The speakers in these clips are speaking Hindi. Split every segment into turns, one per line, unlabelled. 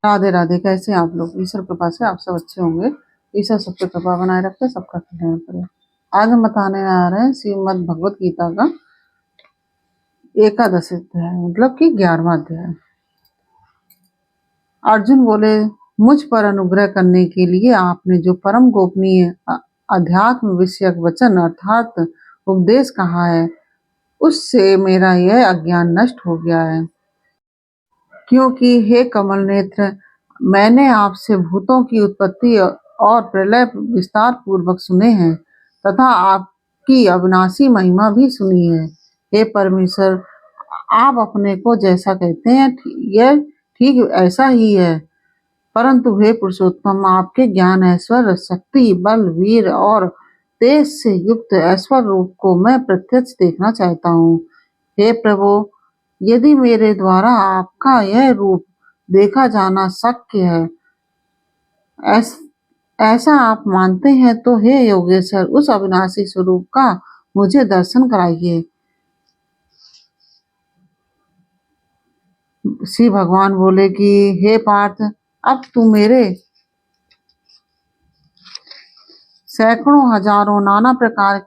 राधे राधे। कैसे हैं आप लोग? ईश्वर कृपा से आप सब अच्छे होंगे। ईश्वर सब पे कृपा बनाए रखे, सबका कल्याण करे। आज हम बताने आ रहे हैं श्रीमद् भगवत गीता का एकादश अध्याय, मतलब कि 11वां अध्याय। अर्जुन बोले, मुझ पर अनुग्रह करने के लिए आपने जो परम गोपनीय अध्यात्म विषयक वचन अर्थात उपदेश कहा है, उससे मेरा यह अज्ञान नष्ट हो गया है। क्योंकि हे कमल नेत्र, मैंने आपसे भूतों की उत्पत्ति और प्रलय विस्तार पूर्वक सुने हैं तथा आपकी अविनाशी महिमा भी सुनी है। हे परमेश्वर, आप अपने को जैसा कहते हैं यह ठीक ऐसा ही है, परंतु हे पुरुषोत्तम, आपके ज्ञान, ऐश्वर्य, शक्ति, बल, वीर और तेज से युक्त ऐश्वर्य रूप को मैं प्रत्यक्ष देखना चाहता हूँ। हे प्रभु, यदि मेरे द्वारा आपका यह रूप देखा जाना शक्य है, ऐसा आप मानते हैं, तो हे योगेश्वर, उस अविनाशी स्वरूप का मुझे दर्शन कराइए। श्री भगवान बोले कि हे पार्थ, अब तू मेरे सैकड़ों हजारों नाना प्रकार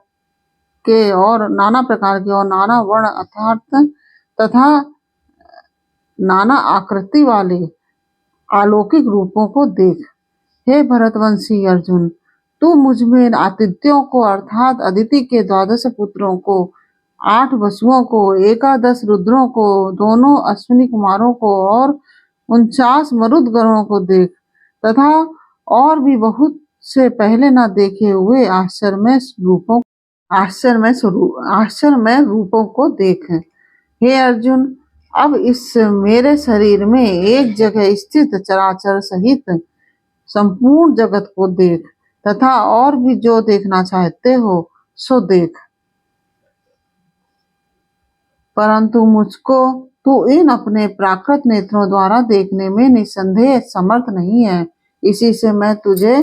के और नाना वर्ण अर्थात तथा नाना आकृति वाले अलौकिक रूपों को देख। हे भरतवंशी अर्जुन, तू मुझ में आदित्यों को अर्थात अदिति के 12 पुत्रों को, 8 वसुओं को, 11 रुद्रों को, दोनों अश्विनी कुमारों को और 49 मरुद गणों को देख तथा और भी बहुत से पहले न देखे हुए आश्चर्यमय रूपों को देख। हे अर्जुन, अब इस मेरे शरीर में एक जगह स्थित चराचर सहित संपूर्ण जगत को देख तथा और भी जो देखना चाहते हो सो देख, परंतु मुझको तू इन अपने प्राकृत नेत्रों द्वारा देखने में निसंदेह समर्थ नहीं है। इसी से मैं तुझे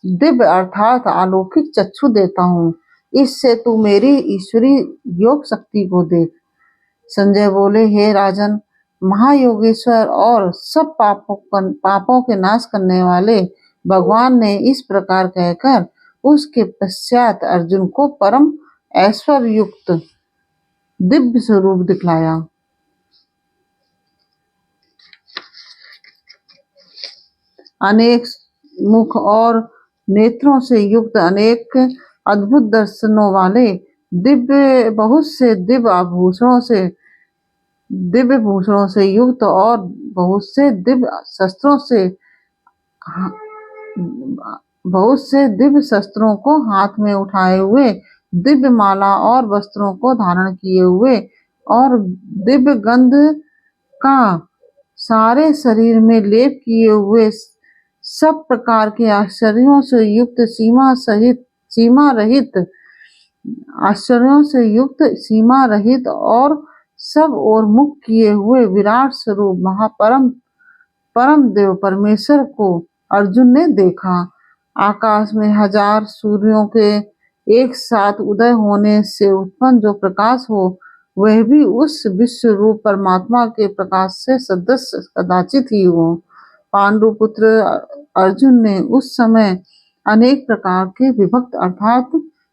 दिव्य अर्थात अलौकिक चक्षु देता हूँ, इससे तू मेरी ईश्वरी योग शक्ति को देख। संजय बोले, हे राजन, महायोगेश्वर और सब पापों के नाश करने वाले भगवान ने इस प्रकार कहकर उसके पश्चात अर्जुन को परम ऐश्वर्य युक्त दिव्य स्वरूप दिखलाया। अनेक मुख और नेत्रों से युक्त, अनेक अद्भुत दर्शनों वाले, बहुत से दिव्य भूषणों से युक्त और बहुत से दिव्य शस्त्रों को हाथ में उठाए हुए, दिव्य माला और वस्त्रों को धारण किए हुए और दिव्य गंध का सारे शरीर में लेप किए हुए, सब प्रकार के आश्चर्यों से युक्त सीमा रहित और सब ओर मुख किए हुए विराट स्वरूप परम देव परमेश्वर को अर्जुन ने देखा। आकाश में 1000 सूर्यों के एक साथ उदय होने से उत्पन्न जो प्रकाश हो, वह भी उस विश्व रूप परमात्मा के प्रकाश से सदृश कदाचित ही हो। पांडुपुत्र अर्जुन ने उस समय अनेक प्रकार के विभक्त अर्थात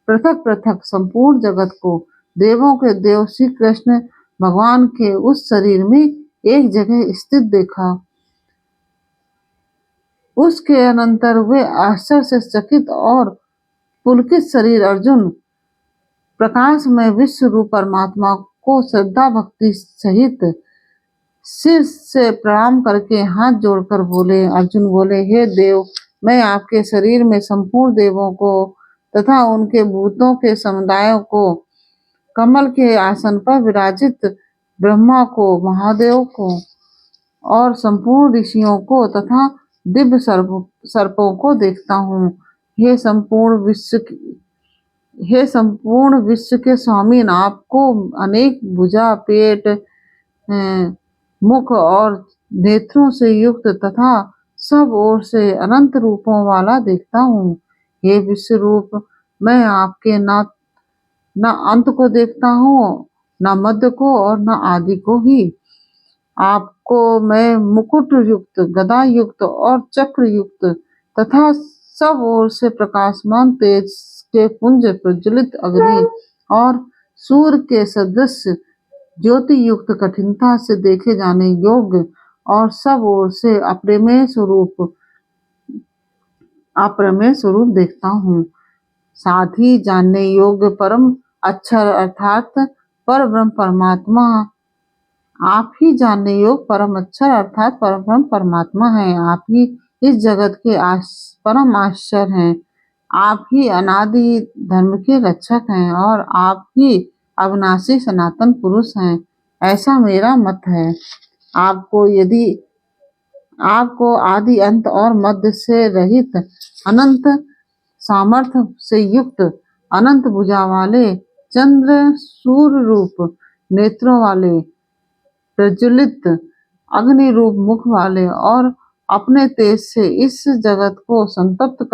पृथक पृथक संपूर्ण जगत को देवों के देव श्री कृष्ण भगवान के उस शरीर में एक जगह स्थित देखा। उसके अनंतर वे आश्चर्य से चकित और पुलकित शरीर अर्जुन प्रकाशमय विश्व रूप परमात्मा को श्रद्धा भक्ति सहित सिर से प्रणाम करके हाथ जोड़कर बोले। अर्जुन बोले, हे देव, मैं आपके शरीर में संपूर्ण देवों को तथा उनके भूतों के समुदायों को, कमल के आसन पर विराजित ब्रह्मा को, महादेव को और संपूर्ण ऋषियों को तथा दिव्य सर्पों को देखता हूँ। हे संपूर्ण विश्व के स्वामी, आपको अनेक भुजा, पेट, मुख और नेत्रों से युक्त तथा सब ओर से अनंत रूपों वाला देखता हूँ। हे विश्व रूप, मैं आपके न अंत को देखता हूँ, न मध्य को और न आदि को ही। आपको मैं मुकुट युक्त, गदा युक्त और चक्र युक्त तथा सब ओर से प्रकाशमान तेज के पुंज प्रज्वलित अग्नि और सूर्य के सदृश ज्योति युक्त कठिनता से देखे जाने योग्य और सब ओर से अप्रमेय स्वरूप देखता हूँ। साथ ही जानने योग्य परम अक्षर अर्थात परब्रह्म परमात्मा आप ही जानने योग्य परम अक्षर अर्थात परब्रह्म परमात्मा है। आप ही इस जगत के परम आश्चर्य हैं। आप ही अनादि धर्म के रक्षक हैं और आप ही अविनाशी सनातन पुरुष हैं, ऐसा मेरा मत है। आपको आदि अंत और मध्य से रहित अनंत सामर्थ्य से युक्त अनंत भुजा वाले चंद्र सूर्य रूप नेत्रों वाले प्रज्वलित अग्नि रूप मुख वाले और अपने तेज से इस जगत को संतप्त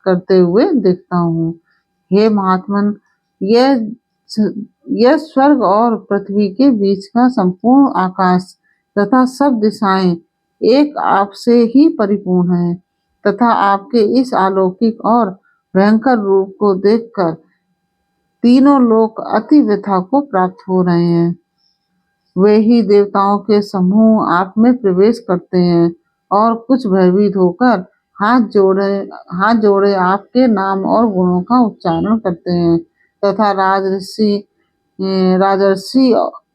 करते हुए देखता हूँ। हे महात्मन, यह स्वर्ग और पृथ्वी के बीच का संपूर्ण आकाश तथा सब दिशाएं एक आपसे ही परिपूर्ण है तथा आपके इस अलौकिक और भयंकर रूप को देखकर तीनों लोक अति व्यथा को प्राप्त हो रहे हैं। वे ही देवताओं के समूह आप में प्रवेश करते हैं और कुछ भयभीत होकर हाथ जोड़े आपके नाम और गुणों का उच्चारण करते हैं तथा राजर्षि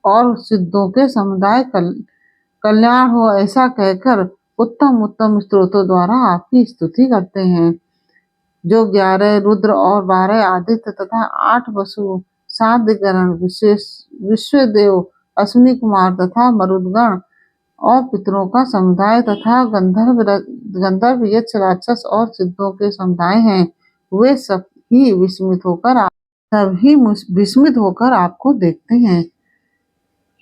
और सिद्धों के समुदाय कल्याण हो ऐसा कहकर उत्तम उत्तम स्तोत्रों द्वारा आपकी स्तुति करते हैं। जो 11 रुद्र और 12 आदित्य तथा 8 वसु 7 दिग्गण विश्वदेव अश्विनी कुमार तथा मरुदगण और पितरों का समुदाय तथा गंधर्व यक्ष राक्षस और सिद्धों के समुदाय हैं, वे सभी विस्मित होकर आपको देखते हैं।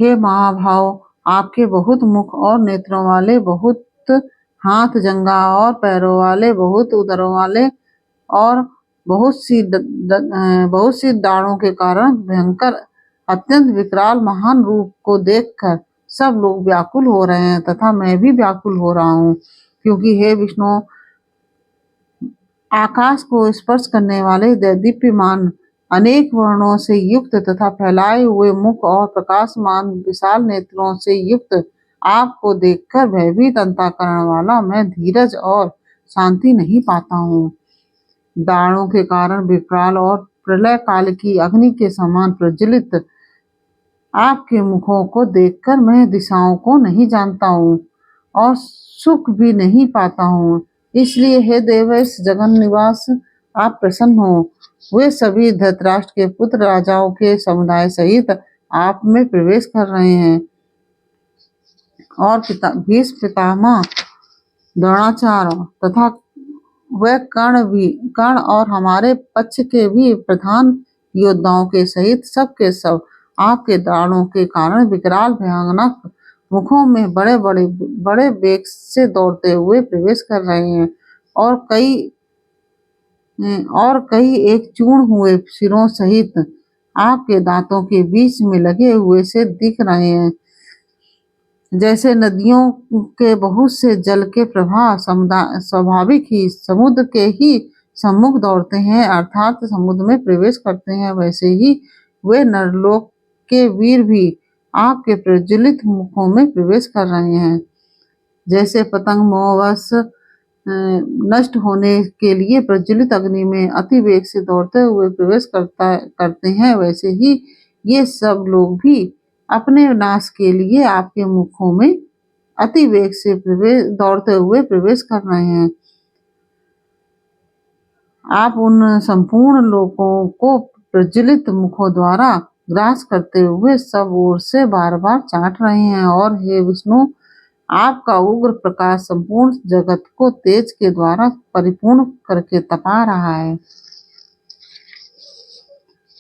हे महाभाव, आपके बहुत मुख और नेत्रों वाले, बहुत हाथ जंगा और पैरों वाले, बहुत उदरों वाले और बहुत सी दाढ़ों के कारण भयंकर अत्यंत विकराल महान रूप को देखकर सब लोग व्याकुल हो रहे हैं तथा मैं भी व्याकुल हो रहा हूँ, क्योंकि हे विष्णु, आकाश को स्पर्श करने वाले दैदीप्यमान अनेक वर्णों से युक्त तथा फैलाए हुए मुख और प्रकाशमान विशाल नेत्रों से युक्त आपको देखकर भयभीत अंतःकरण वाला मैं धीरज और शांति नहीं पाता हूँ। दाढ़ों के कारण विकराल और प्रलय काल की अग्नि के समान प्रज्वलित आपके मुखों को देखकर मैं दिशाओं को नहीं जानता हूँ और सुख भी नहीं पाता हूँ। इसलिए हे देवेश जगन निवास, आप प्रसन्न हो। वे सभी धृतराष्ट्र के पुत्र राजाओं के समुदाय सहित आप में प्रवेश कर रहे हैं और भीष्म पितामह, द्रोणाचार्य तथा वह कर्ण और हमारे पक्ष के भी प्रधान योद्धाओं के सहित सब के सब आपके दाढ़ों के कारण विकराल भयानक मुखों में बड़े वेग से दौड़ते हुए प्रवेश कर रहे हैं और कई एक चूर्ण हुए सिरों सहित आपके दांतों के बीच में लगे हुए से दिख रहे हैं। जैसे नदियों के बहुत से जल के प्रवाह स्वाभाविक ही समुद्र के ही सम्मुख दौड़ते हैं अर्थात समुद्र में प्रवेश करते हैं, वैसे ही वे नरलोक के वीर भी आपके प्रज्वलित मुखों में प्रवेश कर रहे हैं। जैसे पतंग मोहवश नष्ट होने के लिए प्रज्वलित अग्नि में अति वेग से दौड़ते हुए प्रवेश करते हैं, वैसे ही ये सब लोग भी अपने नाश के लिए आपके मुखों में अति वेग से दौड़ते हुए प्रवेश कर रहे हैं। आप उन संपूर्ण लोगों को प्रज्वलित मुखों द्वारा ग्रास करते हुए सब ओर से बार बार चाट रहे हैं और हे विष्णु, आपका उग्र प्रकाश संपूर्ण जगत को तेज के द्वारा परिपूर्ण करके तपा रहा है।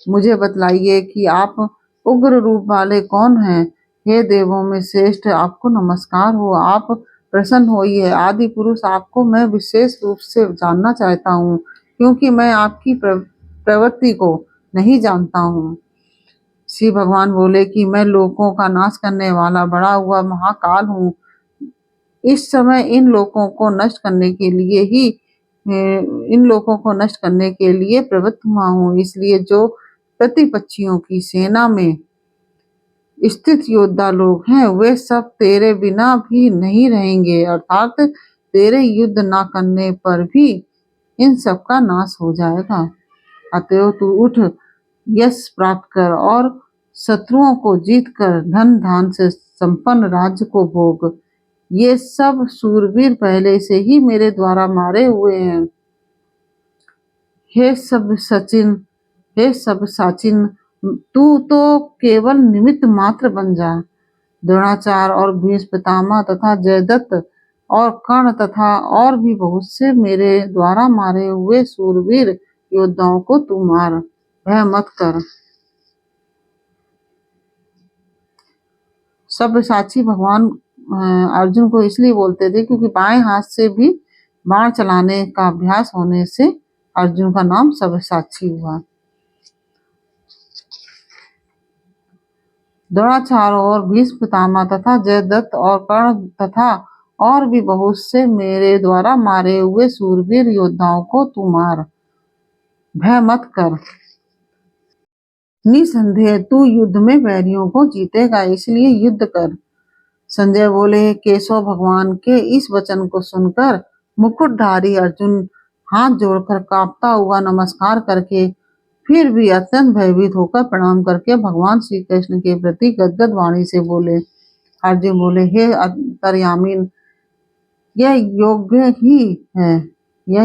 मुझे बतलाइए कि आप उग्र रूप वाले कौन हैं? हे देवों में श्रेष्ठ, आपको नमस्कार हो। आप प्रसन्न होइए। आदि पुरुष, आपको मैं विशेष रूप से जानना चाहता हूँ, क्योंकि मैं आपकी प्रवृत्ति को नहीं जानता हूँ। श्री भगवान बोले कि मैं लोकों का नाश करने वाला बड़ा हुआ महाकाल हूँ। इस समय इन लोगों को नष्ट करने के लिए प्रवृत्त हुआ हूँ। इसलिए जो प्रतिपक्षियों की सेना में स्थित योद्धा लोग हैं वे सब तेरे बिना भी नहीं रहेंगे, अर्थात तेरे युद्ध न करने पर भी इन सब का नाश हो जाएगा। अतएव तू उठ, यश प्राप्त कर और शत्रुओं को जीत कर धन धान से संपन्न राज्य को भोग। ये सब शूरवीर पहले से ही मेरे द्वारा मारे हुए हैं। हे सब साचिन, तू तो केवल निमित्त मात्र बन जा। द्रोणाचार्य और भीष्म पितामह तथा जयद्रथ और कर्ण तथा और भी बहुत से मेरे द्वारा मारे हुए शूरवीर योद्धाओं को तू मार, भय मत कर। सब्यसाची भगवान अर्जुन को इसलिए बोलते थे क्योंकि बाएं हाथ से भी बाण चलाने का अभ्यास होने से अर्जुन का नाम सब्यसाची हुआ। द्रोणाचार्य और भीष्म पितामह तथा जयद्रथ और कर्ण तथा और भी बहुत से मेरे द्वारा मारे हुए शूरवीर योद्धाओं को तू मार, भय मत कर। निसंदेह तू युद्ध में बैरियों को जीतेगा, इसलिए युद्ध कर। संजय बोले, केशव भगवान के इस वचन को सुनकर मुकुटधारी अर्जुन हाथ जोड़कर कांपता हुआ नमस्कार करके फिर भी अत्यंत भयभीत होकर प्रणाम करके भगवान श्री कृष्ण के प्रति गदगद वाणी से बोले। अर्जुन बोले, हे अंतर्यामीन, यह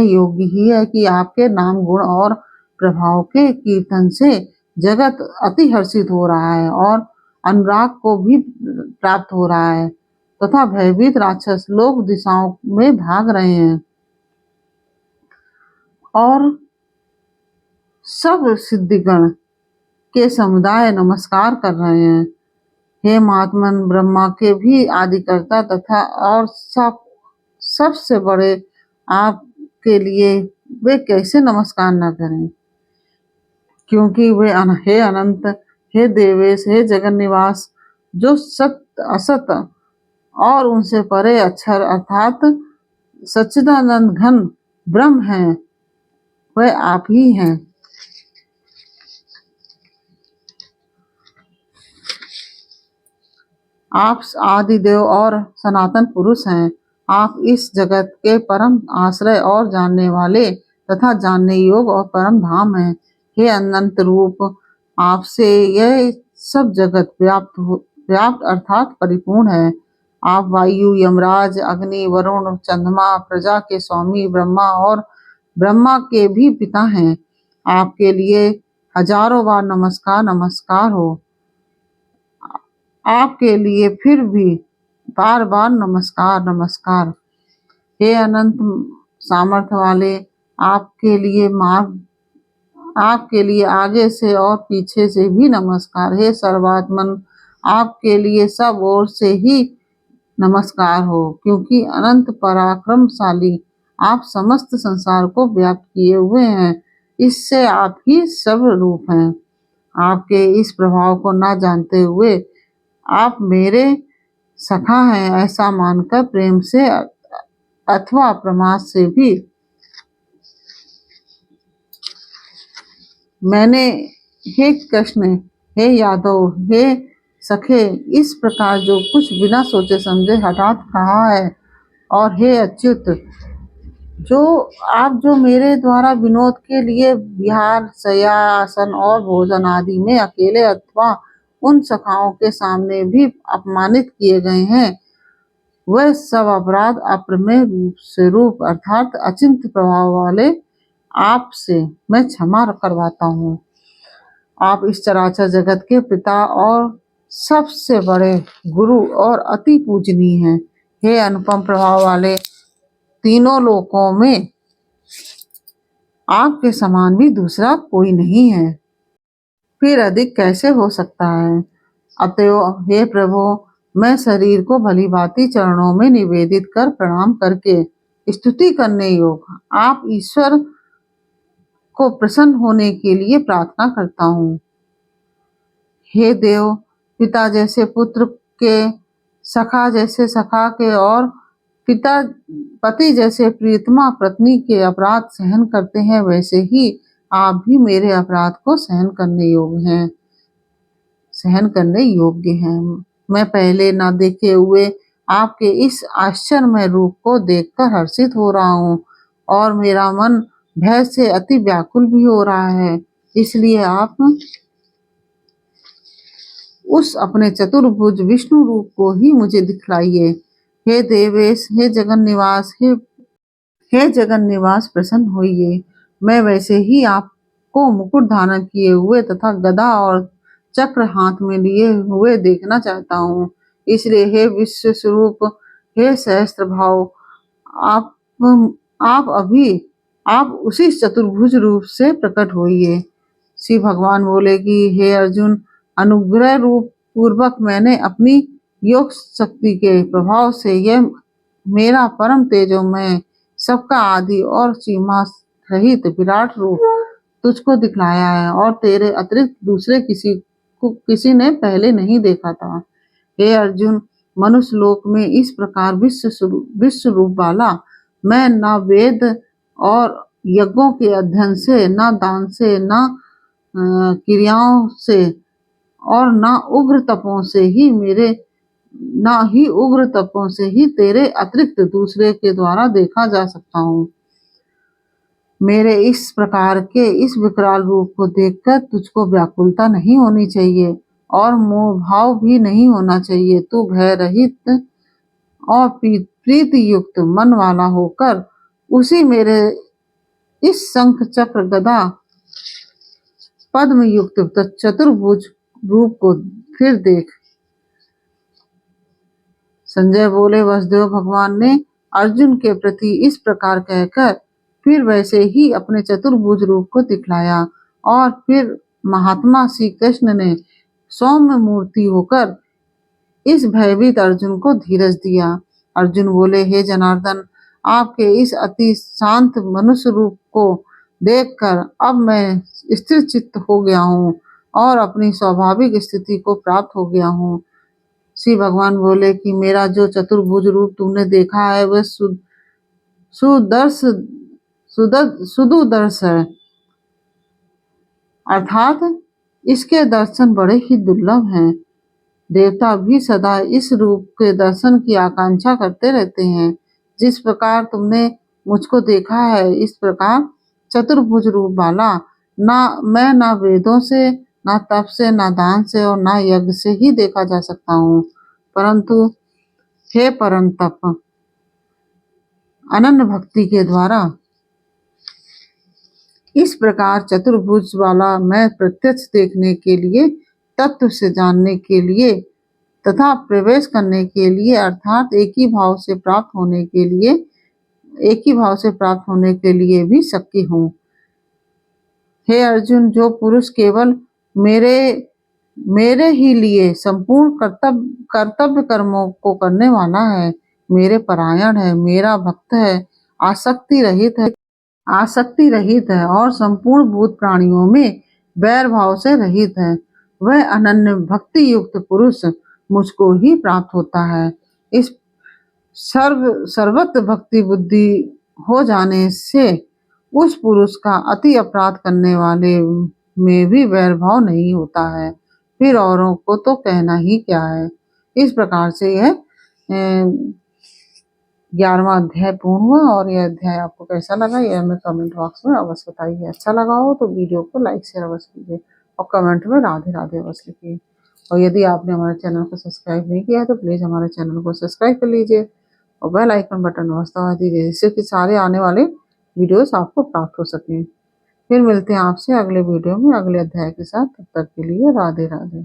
योग्य ही है कि आपके नाम गुण और प्रभाव के कीर्तन से जगत अति हर्षित हो रहा है और अनुराग को भी प्राप्त हो रहा है तथा भयभीत राक्षस लोग दिशाओं में भाग रहे हैं और सब सिद्धिगण के समुदाय नमस्कार कर रहे हैं। हे महात्मन, ब्रह्मा के भी आदिकर्ता तथा और सबसे बड़े आपके लिए वे कैसे नमस्कार न करें, क्योंकि वे हे अनंत, हे देवेश, हे जगन निवास, जो सत्य असत और उनसे परे अक्षर अर्थात सच्चिदानंद घन ब्रह्म हैं, वह आप ही हैं। आप आदिदेव और सनातन पुरुष हैं। आप इस जगत के परम आश्रय और जानने वाले तथा जानने योग्य और परम धाम हैं। हे अनंत रूप, आपसे यह सब जगत व्याप्त अर्थात परिपूर्ण है। आप वायु, यमराज, अग्नि, वरुण, चंद्रमा, प्रजा के स्वामी ब्रह्मा और ब्रह्मा के भी पिता हैं। आपके लिए हजारों बार नमस्कार हो। आपके लिए फिर भी बार बार नमस्कार। हे अनंत सामर्थ्य वाले, आपके लिए आगे से और पीछे से भी नमस्कार। हे सर्वात्मन, आपके लिए सब ओर से ही नमस्कार हो, क्योंकि अनंत पराक्रमशाली आप समस्त संसार को व्याप्त किए हुए हैं। इससे आप ही सब रूप हैं। आपके इस प्रभाव को न जानते हुए आप मेरे सखा हैं ऐसा मानकर प्रेम से अथवा प्रमाद से भी मैंने हे कृष्ण, हे यादव, हे सखे, इस प्रकार जो कुछ बिना सोचे समझे हठात कहा है। और हे अच्युत, जो मेरे द्वारा विनोद के लिए विहार, शय्या, आसन और भोजन आदि में अकेले अथवा उन सखाओं के सामने भी अपमानित किए गए हैं, वह सब अपराध अप्रमेय रूप अर्थात अचिंत्य प्रभाव वाले आपसे मैं क्षमा करवाता हूँ। आप इस चराचर जगत के पिता और सबसे बड़े गुरु और अति पूजनीय हैं। हे अनुपम प्रभाव वाले, तीनों लोकों में आपके समान भी दूसरा कोई नहीं है, फिर अधिक कैसे हो सकता है। अतएव हे प्रभु, मैं शरीर को भली भांति चरणों में निवेदित कर प्रणाम करके स्तुति करने योग्य आप ईश्वर को प्रसन्न होने के लिए प्रार्थना करता हूँ। हे देव, पिता जैसे पुत्र के, सखा जैसे सखा के और पिता पति जैसे प्रियतमा पत्नी के अपराध सहन करते हैं, वैसे ही आप भी मेरे अपराध को सहन करने योग्य हैं। मैं पहले न देखे हुए आपके इस आश्चर्यमय रूप को देखकर हर्षित हो रहा हूँ और मेरा मन भय से अति व्याकुल भी हो रहा है। इसलिए आप उस अपने चतुर्भुज विष्णु रूप को ही मुझे दिखलाइए। हे देवेश, हे जगन निवास प्रसन्न होइए। मैं वैसे ही आपको मुकुट धारण किए हुए तथा गदा और चक्र हाथ में लिए हुए देखना चाहता हूँ। इसलिए हे विश्व स्वरूप, हे सहस्त्र भाव, आप आप उसी चतुर्भुज रूप से प्रकट होइए। श्री भगवान बोले कि हे अर्जुन, अनुग्रह रूप पूर्वक मैंने अपनी योग शक्ति के प्रभाव से यह मेरा परम तेजोमय, सबका आदि और सीमा रहित विराट रूप तुझको दिखलाया है और तेरे अतिरिक्त दूसरे किसी ने पहले नहीं देखा था। हे अर्जुन, मनुष्य लोक में इस प्रकार विश्व रूप वाला मैं न वेद और यज्ञों के अध्ययन से, न दान से, न क्रियाओं से और न उग्र तपों से ही तेरे अतिरिक्त दूसरे के द्वारा देखा जा सकता हूँ। मेरे इस प्रकार के इस विकराल रूप को देखकर तुझको व्याकुलता नहीं होनी चाहिए और मोह भाव भी नहीं होना चाहिए। तू भय रहित और प्रीति युक्त मन वाला होकर उसी मेरे इस शंख चक्र गदा पद्म युक्त चतुर्भुज रूप को फिर देख। संजय बोले, वसुदेव भगवान ने अर्जुन के प्रति इस प्रकार कहकर फिर वैसे ही अपने चतुर्भुज रूप को दिखलाया और फिर महात्मा श्री कृष्ण ने सौम्य मूर्ति होकर इस भयभीत अर्जुन को धीरज दिया। अर्जुन बोले, हे जनार्दन, आपके इस अति शांत मनुष्य रूप को देखकर अब मैं स्थिर चित्त हो गया हूँ और अपनी स्वाभाविक स्थिति को प्राप्त हो गया हूँ। श्री भगवान बोले कि मेरा जो चतुर्भुज रूप तुमने देखा है वह सुदुदर्श है, अर्थात इसके दर्शन बड़े ही दुर्लभ हैं। देवता भी सदा इस रूप के दर्शन की आकांक्षा करते रहते हैं। जिस प्रकार तुमने मुझको देखा है, इस प्रकार चतुर्भुज रूप वाला मैं वेदों से, ना तप से, ना दान से और ना यज्ञ से ही देखा जा सकता हूँ, परंतु हे परंतप, अनन्य भक्ति के द्वारा इस प्रकार चतुर्भुज वाला मैं प्रत्यक्ष देखने के लिए, तत्व से जानने के लिए तथा प्रवेश करने के लिए, अर्थात एक ही भाव से प्राप्त होने के लिए भी शक्य हूँ। हे अर्जुन, जो पुरुष केवल मेरे ही लिए संपूर्ण कर्तव्य कर्मों को करने वाला है, मेरे परायण है, मेरा भक्त है, आसक्ति रहित है और संपूर्ण भूत प्राणियों में वैर भाव से रहित है, वह अनन्य भक्ति युक्त पुरुष मुझको ही प्राप्त होता है। इस सर्वत्र भक्ति बुद्धि हो जाने से उस पुरुष का अति अपराध करने वाले में भी वैर भाव नहीं होता है, फिर औरों को तो कहना ही क्या है। इस प्रकार से यह 11वां अध्याय पूर्ण हुआ और यह अध्याय आपको कैसा लगा यह हमें कमेंट बॉक्स में अवश्य बताइए। अच्छा लगा हो तो वीडियो को लाइक शेयर अवश्य कीजिए और कमेंट में राधे राधे अवश्य लिखिए। और यदि आपने हमारे चैनल को सब्सक्राइब नहीं किया है तो प्लीज़ हमारे चैनल को सब्सक्राइब कर लीजिए और बेल आइकन बटन अवश्य दबा दीजिए, जिससे कि सारे आने वाले वीडियोस आपको प्राप्त हो सकें। फिर मिलते हैं आपसे अगले वीडियो में अगले अध्याय के साथ। तब तक के लिए राधे राधे।